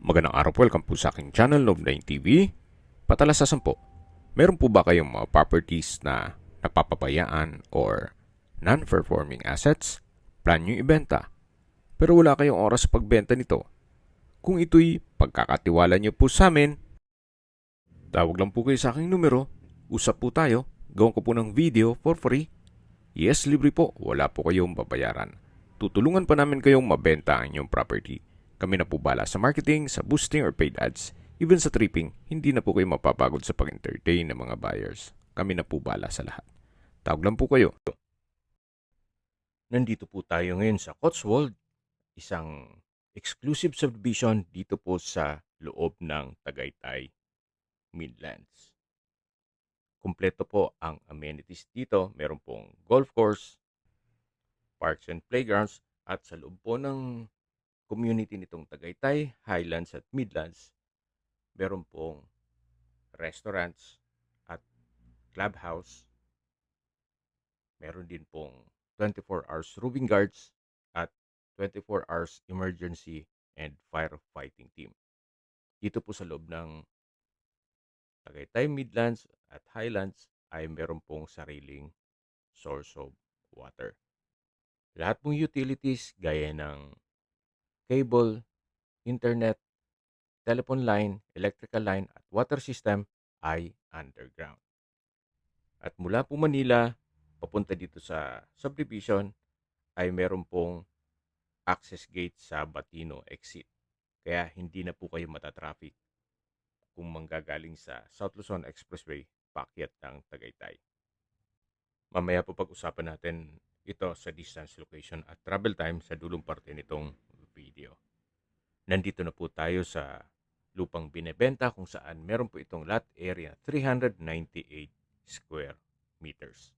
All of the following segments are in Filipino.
Magandang araw po, welcome po sa aking channel, Love9 TV. Patalasasan po, meron po ba kayong mga properties na napapabayaan or non-performing assets? Plan nyo ibenta, pero wala kayong oras sa pagbenta nito. Kung ito'y pagkakatiwala nyo po sa amin, tawag lang po kayo sa aking numero, usap po tayo, gawin ko po ng video for free. Yes, libre po, wala po kayong babayaran. Tutulungan pa namin kayong mabenta ang inyong property. Kami na po bala sa marketing, sa boosting or paid ads. Even sa tripping, hindi na po kayo mapapagod sa pag-entertain ng mga buyers. Kami na po bala sa lahat. Tawag lang po kayo. Nandito po tayo ngayon sa Cotswold, isang exclusive subdivision dito po sa loob ng Tagaytay, Midlands. Kumpleto po ang amenities dito. Meron pong golf course, parks and playgrounds, at sa loob po ng community nitong Tagaytay, Highlands at Midlands, meron pong restaurants at clubhouse. Meron din pong 24 hours roving guards at 24 hours emergency and firefighting team. Dito po sa loob ng Tagaytay, Midlands at Highlands ay meron pong sariling source of water. Lahat pong utilities gaya ng cable, internet, telephone line, electrical line at water system ay underground. At mula po Manila, papunta dito sa subdivision ay meron pong access gate sa Batino exit. Kaya hindi na po kayo matatraffic kung manggagaling sa South Luzon Expressway paakyat ng Tagaytay. Mamaya po pag-usapan natin ito sa distance, location at travel time sa dulong parte nitong video. Nandito na po tayo sa lupang binebenta kung saan meron po itong lot area 398 square meters.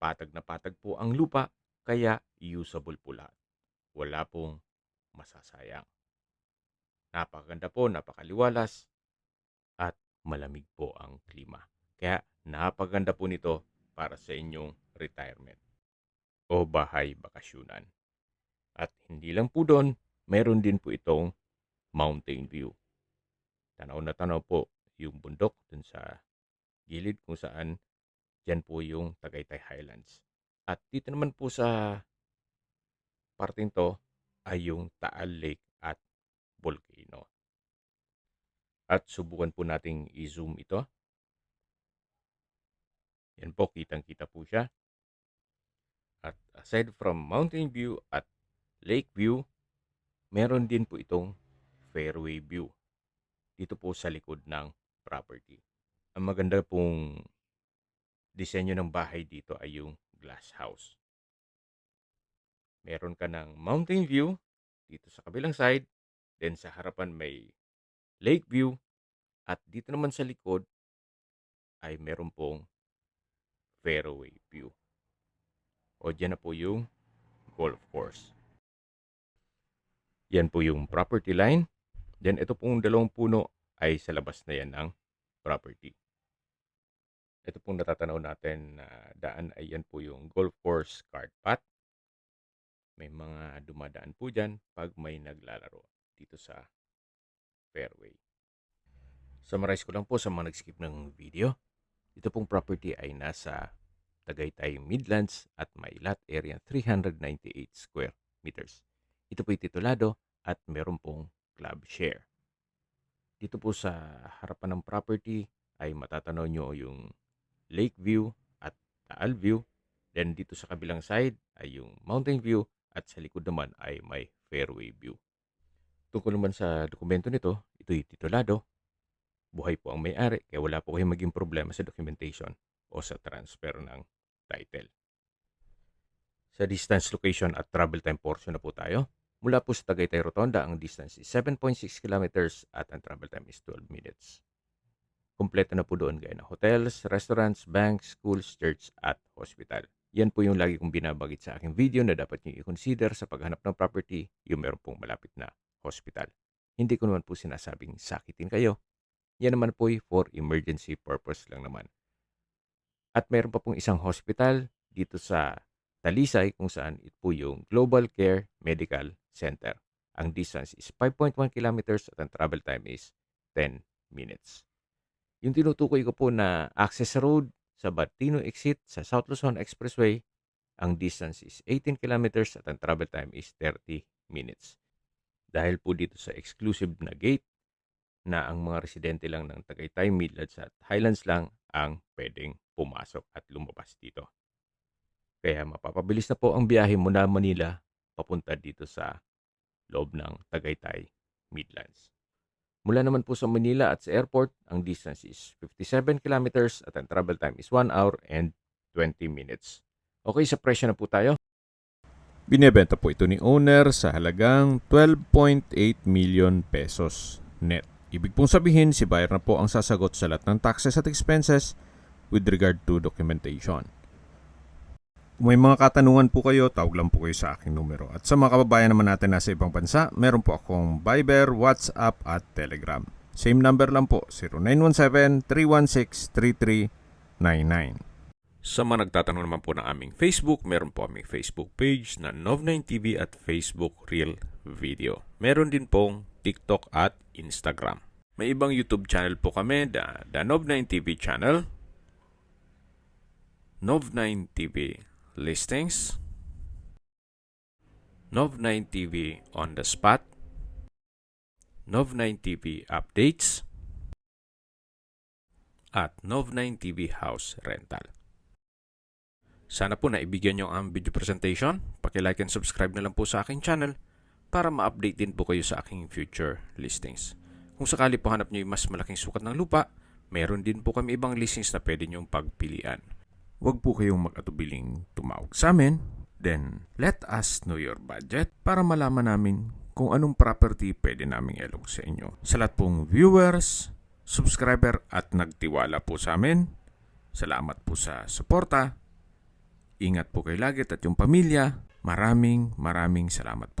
Patag na patag po ang lupa kaya usable po lahat. Wala pong masasayang. Napakaganda po, napakaliwalas at malamig po ang klima. Kaya napakaganda po nito para sa inyong retirement o bahay bakasyunan. At hindi lang po doon, meron din po itong mountain view. Tanaw na tanaw po yung bundok dun sa gilid kung saan dyan po yung Tagaytay Highlands. At dito naman po sa parting to ay yung Taal Lake at Volcano. At subukan po nating i-zoom ito. Yan po, kitang-kita po siya. At aside from mountain view at lake view, meron din po itong fairway view dito po sa likod ng property. Ang maganda pong disenyo ng bahay dito ay yung glass house. Meron ka ng mountain view dito sa kabilang side, then sa harapan may lake view, at dito naman sa likod ay meron pong fairway view. O dyan na po yung golf course. Yan po yung property line. Then ito pong dalawang puno ay sa labas na yan ng property. Ito pong natatanaw natin na daan ay yan po yung golf course cart path. May mga dumadaan po dyan pag may naglalaro dito sa fairway. Summarize ko lang po sa mga nag-skip ng video. Ito pong property ay nasa Tagaytay Midlands at may lot area 398 square meters. Ito po ay titulado at meron pong club share. Dito po sa harapan ng property ay matatanaw nyo yung lake view at Taal view. Then dito sa kabilang side ay yung mountain view at sa likod naman ay may fairway view. Tungkol naman sa dokumento nito, ito'y titulado. Buhay po ang may-ari kaya wala po kayong maging problema sa documentation o sa transfer ng title. Sa distance, location at travel time portion na po tayo. Mula po sa Tagaytay Rotonda, ang distance is 7.6 kilometers at ang travel time is 12 minutes. Kompleto na po doon gaya ng hotels, restaurants, banks, schools, church at hospital. Yan po yung lagi kong binabagit sa aking video na dapat nyo i-consider sa paghanap ng property, yung meron pong malapit na hospital. Hindi ko naman po sinasabing sakitin kayo. Yan naman po for emergency purpose lang naman. At meron pa pong isang hospital dito sa Talisay kung saan ito po yung Global Care Medical Center. Ang distance is 5.1 kilometers at ang travel time is 10 minutes. Yung tinutukoy ko po na access road sa Batino exit sa South Luzon Expressway, ang distance is 18 kilometers at ang travel time is 30 minutes. Dahil po dito sa exclusive na gate na ang mga residente lang ng Tagaytay, Midlands at Highlands lang ang pwedeng pumasok at lumabas dito. Kaya mapapabilis na po ang biyahe mula Manila papunta dito sa loob ng Tagaytay, Midlands. Mula naman po sa Manila at sa airport, ang distance is 57 kilometers at ang travel time is 1 hour and 20 minutes. Okay, sa presyo na po tayo. Binebenta po ito ni owner sa halagang 12.8 million pesos net. Ibig pong sabihin, si buyer na po ang sasagot sa lahat ng taxes at expenses with regard to documentation. Kung may mga katanungan po kayo, tawag lang po kayo sa aking numero. At sa mga kababayan naman natin nasa ibang bansa, meron po akong Viber, WhatsApp at Telegram. Same number lang po, 0917-316-3399. Sa mga nagtatanong naman po ng aming Facebook, meron po aming Facebook page na Nov9TV at Facebook Real Video. Meron din pong TikTok at Instagram. May ibang YouTube channel po kami, the Nov9TV channel, Nov9TV Listings, Nov9TV On The Spot, Nov9TV Updates, at Nov9TV House Rental. Sana po naibigyan nyo ang video presentation. Paki-like and subscribe na lang po sa aking channel para ma-update din po kayo sa aking future listings. Kung sakali po hanap nyo yung mas malaking sukat ng lupa, meron din po kami ibang listings na pwede nyong pagpilian. Huwag po kayong mag-atubiling tumawag sa amin. Then, let us know your budget para malaman namin kung anong property pwede naming ilog sa inyo. Sa lahat pong viewers, subscriber at nagtiwala po sa amin, salamat po sa suporta. Ingat po kayo lagi at yung pamilya. Maraming salamat